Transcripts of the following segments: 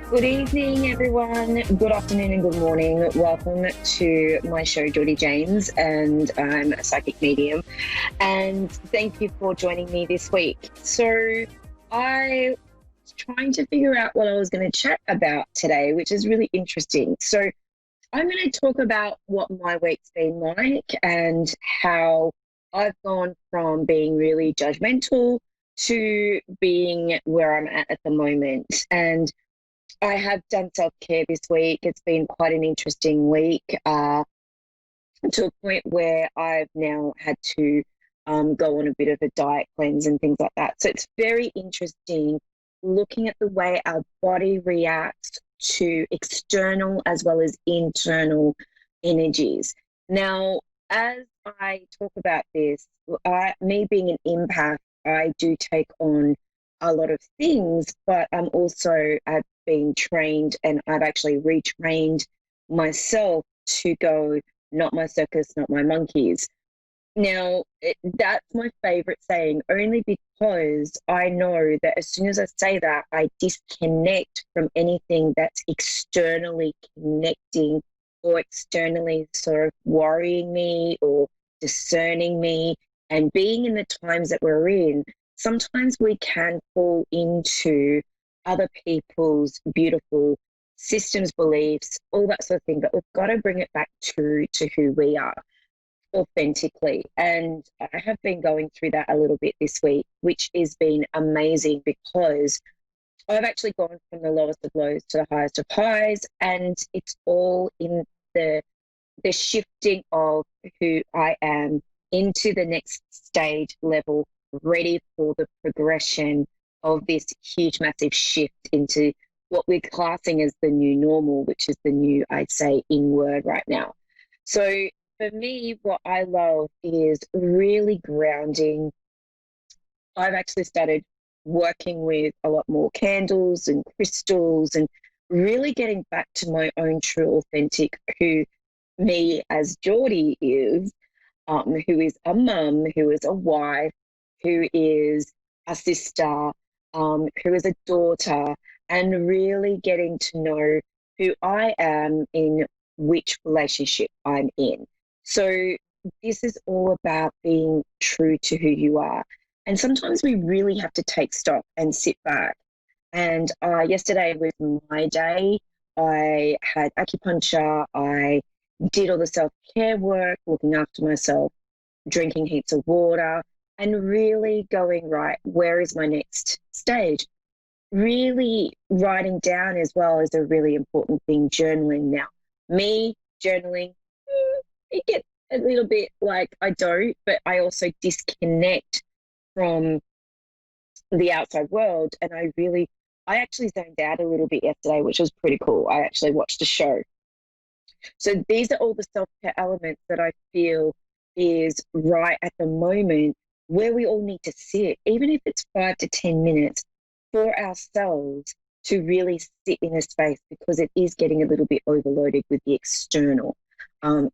Good evening, everyone. Good afternoon and good morning. Welcome to my show, Jordie James, and I'm a psychic medium. And thank you for joining me this week. So, I was trying to figure out what I was going to chat about today, which is really interesting. So, I'm going to talk about what my week's been like and how I've gone from being really judgmental to being where I'm at the moment. And I have done self-care this week. It's been quite an interesting week, to a point where I've now had to go on a bit of a diet cleanse and things like that. So it's very interesting looking at the way our body reacts to external as well as internal energies. Now, as I talk about this, me being an empath, I do take on a lot of things, but I'm also, I've been trained and I've actually retrained myself to go, not my circus, not my monkeys. Now, that's my favorite saying, only because I know that as soon as I say that, I disconnect from anything that's externally connecting or externally sort of worrying me or discerning me. And being in the times that we're in, sometimes we can fall into other people's beautiful systems, beliefs, all that sort of thing. But we've got to bring it back to who we are authentically. And I have been going through that a little bit this week, which has been amazing because I've actually gone from the lowest of lows to the highest of highs. And it's all in the shifting of who I am into the next stage level, ready for the progression of this huge, massive shift into what we're classing as the new normal, which is the new, I'd say, in word right now. So for me, what I love is really grounding. I've actually started working with a lot more candles and crystals and really getting back to my own true authentic who me as Jordie is, who is a mum, who is a wife, who is a sister, who is a daughter, and really getting to know who I am in which relationship I'm in. So this is all about being true to who you are. And sometimes we really have to take stock and sit back. And yesterday was my day. I had acupuncture. I did all the self-care work, looking after myself, drinking heaps of water, and really going, right, where is my next stage? Really writing down as well is a really important thing, journaling. Now, me journaling, it gets a little bit like I don't, but I also disconnect from the outside world. And I actually zoned out a little bit yesterday, which was pretty cool. I actually watched a show. So these are all the self-care elements that I feel is right at the moment where we all need to sit, even if it's 5 to 10 minutes for ourselves to really sit in a space, because it is getting a little bit overloaded with the external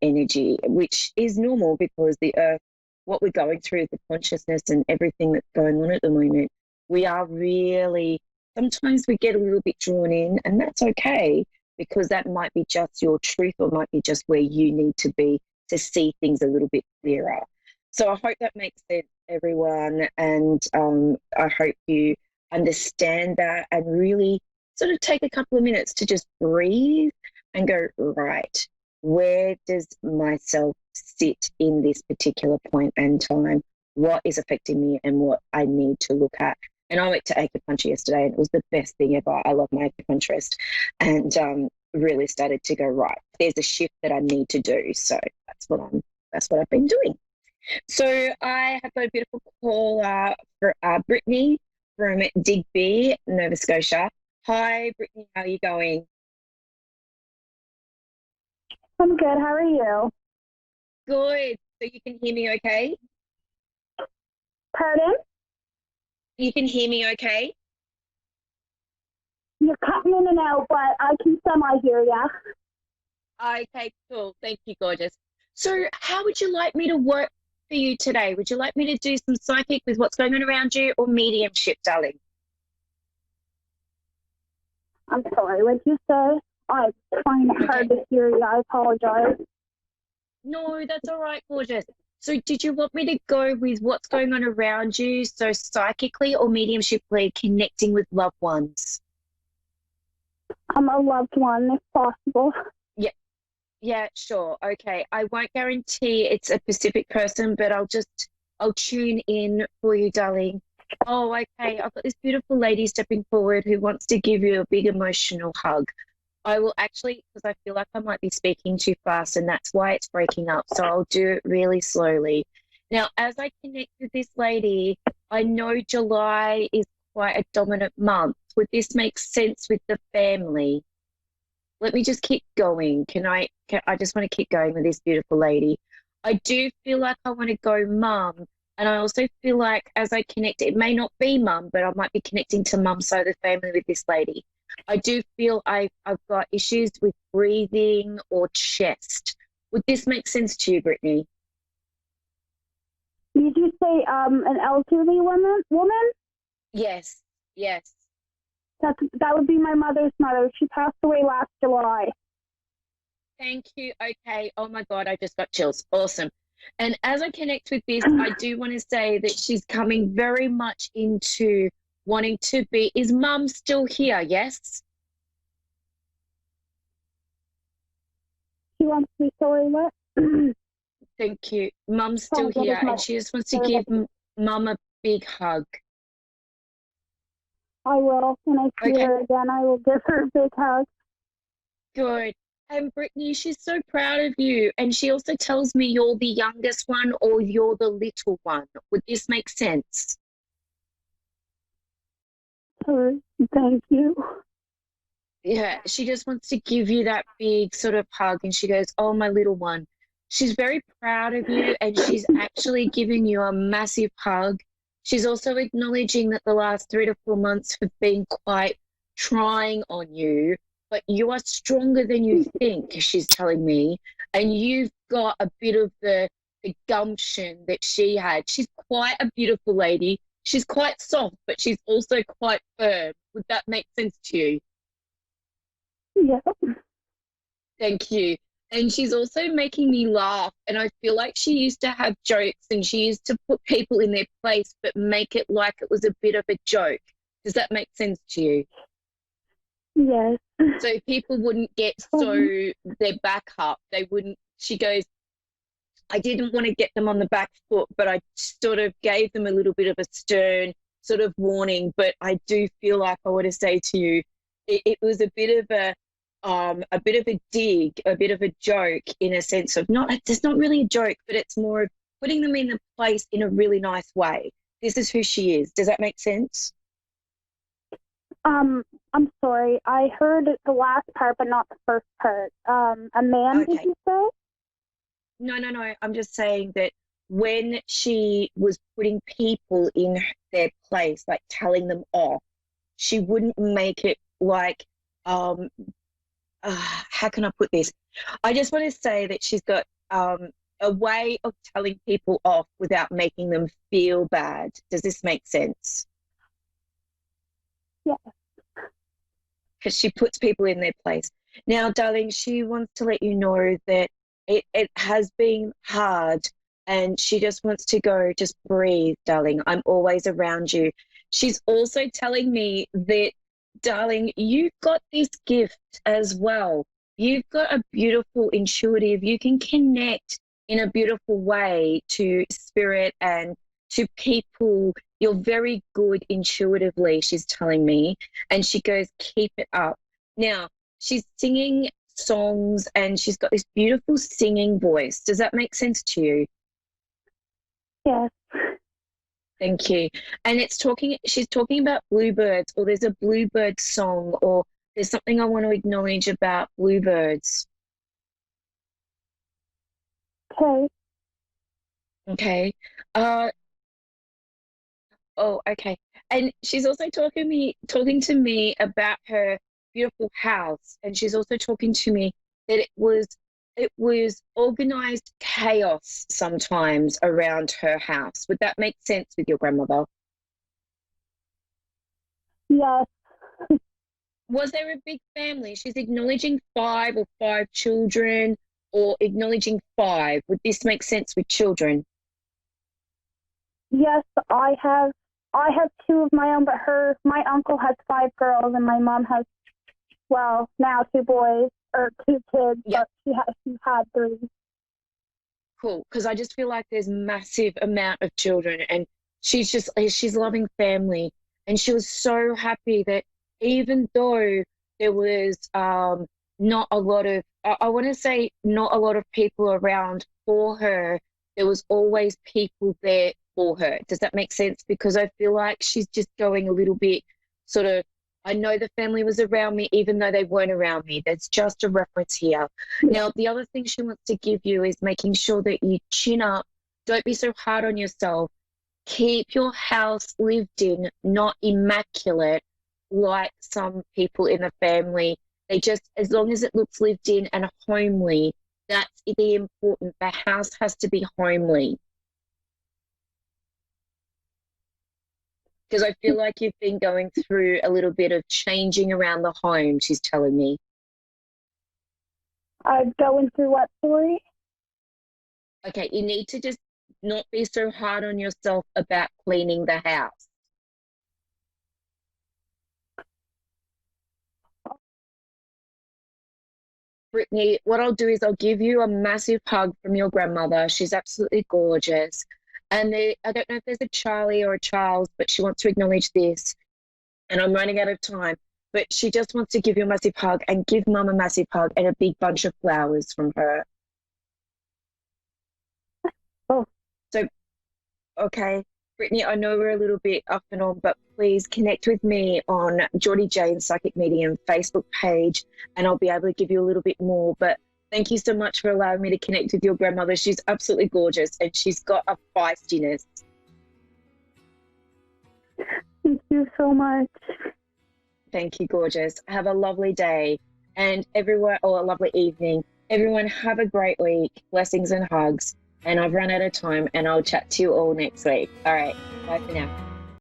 energy, which is normal because the earth, what we're going through, the consciousness and everything that's going on at the moment, we are really, sometimes we get a little bit drawn in, and that's okay because that might be just your truth or might be just where you need to be to see things a little bit clearer. So I hope that makes sense, everyone. And I hope you understand that and really sort of take a couple of minutes to just breathe and go, right, where does myself sit in this particular point and time? What is affecting me and what I need to look at? And I went to acupuncture yesterday and it was the best thing ever. I love my acupuncturist and really started to go, right, there's a shift that I need to do. So that's what I've been doing. So I have got a beautiful call for Brittany from Digby, Nova Scotia. Hi, Brittany, how are you going? I'm good. How are you? Good. So you can hear me okay? Pardon? You can hear me okay? You're cutting in and out, but I can semi hear ya. Okay, cool. Thank you, gorgeous. So how would you like me to work for you today? Would you like me to do some psychic with what's going on around you or mediumship, darling? I'm sorry. What you said? I find it hard to hear you. I apologize. No, that's all right, gorgeous. So did you want me to go with what's going on around you, so psychically or mediumshiply connecting with loved ones? I'm a loved one, if possible. Yeah, yeah, sure. Okay. I won't guarantee it's a specific person, but I'll tune in for you, darling. Oh, okay. I've got this beautiful lady stepping forward who wants to give you a big emotional hug. I will actually, because I feel like I might be speaking too fast and that's why it's breaking up. So I'll do it really slowly. Now, as I connect with this lady, I know July is quite a dominant month. Would this make sense with the family? Let me just keep going. I just want to keep going with this beautiful lady. I do feel like I want to go mum. And I also feel like as I connect, it may not be mum, but I might be connecting to mum side of the family with this lady. I do feel I've got issues with breathing or chest. Would this make sense to you, Brittany? Did you say an elderly woman? Yes, yes. That would be my mother's mother. She passed away last July. Thank you. Okay. Oh my God, I just got chills. Awesome. And as I connect with this, I do want to say that she's coming very much into wanting to be. Is mum still here? Yes. She wants to be sorry, what? Thank you. Mum's still Probably here, as much and she just wants to give mum a big hug. I will. When I see her again, I will give her a big hug. Good. And Brittany, she's so proud of you. And she also tells me you're the youngest one or you're the little one. Would this make sense? Thank you. Yeah, she just wants to give you that big sort of hug. And she goes, oh, my little one. She's very proud of you and she's actually giving you a massive hug. She's also acknowledging that the last 3 to 4 months have been quite trying on you, but you are stronger than you think, she's telling me. And you've got a bit of the gumption that she had. She's quite a beautiful lady. She's quite soft, but she's also quite firm. Would that make sense to you? Yeah. Thank you. And she's also making me laugh. And I feel like she used to have jokes and she used to put people in their place, but make it like it was a bit of a joke. Does that make sense to you? Yes. So people wouldn't get their back up. They wouldn't, she goes, I didn't want to get them on the back foot, but I sort of gave them a little bit of a stern sort of warning. But I do feel like I want to say to you, it was a bit of a dig, a bit of a joke in a sense of it's not really a joke, but it's more of putting them in the place in a really nice way. This is who she is. Does that make sense? I'm sorry. I heard the last part, but not the first part. A man, Okay. did you say? No. I'm just saying that when she was putting people in their place, like telling them off, she wouldn't make it like, how can I put this? I just want to say that she's got a way of telling people off without making them feel bad. Does this make sense? Yeah. Because she puts people in their place. Now, darling, she wants to let you know that it has been hard and she just wants to go, just breathe, darling. I'm always around you. She's also telling me that, darling, you've got this gift as well. You've got a beautiful intuitive, you can connect in a beautiful way to spirit and to people. You're very good intuitively, she's telling me. And she goes, keep it up. Now, she's singing songs and she's got this beautiful singing voice. Does that make sense to you? Yes. Thank you. And she's talking about bluebirds, or there's a bluebird song, or there's something I want to acknowledge about bluebirds. Okay. Okay. Okay. And she's also talking to me about her beautiful house, and she's also talking to me that it was organized chaos sometimes around her house. Would that make sense with your grandmother? Yes. Was there a big family? She's acknowledging five or five children or acknowledging five. Would this make sense with children? Yes, I have two of my own, but my uncle has five girls, and my mom has, well, now two boys or two kids, Yep. but she had three. Cool. Because I just feel like there's massive amount of children, and she's loving family, and she was so happy that even though there was not a lot of I want to say not a lot of people around for her, there was always people there for her. Does that make sense? Because I feel like she's just going a little bit sort of, I know the family was around me even though they weren't around me. That's just a reference here. Now, the other thing she wants to give you is making sure that you chin up. Don't be so hard on yourself. Keep your house lived in, not immaculate like some people in the family. They just, as long as it looks lived in and homely, that's the important. The house has to be homely. Because I feel like you've been going through a little bit of changing around the home, she's telling me. I'm going through what story? Okay, you need to just not be so hard on yourself about cleaning the house. Brittany, what I'll do is I'll give you a massive hug from your grandmother. She's absolutely gorgeous. And I don't know if there's a Charlie or a Charles, but she wants to acknowledge this. And I'm running out of time. But she just wants to give you a massive hug and give Mum a massive hug and a big bunch of flowers from her. Oh. So, okay. Brittany, I know we're a little bit up and on, but please connect with me on Jordie Jane's Psychic Medium Facebook page, and I'll be able to give you a little bit more. But thank you so much for allowing me to connect with your grandmother. She's absolutely gorgeous, and she's got a feistiness. Thank you so much. Thank you, gorgeous. Have a lovely day, and everyone, or a lovely evening. Everyone, have a great week. Blessings and hugs. And I've run out of time, and I'll chat to you all next week. All right. Bye for now.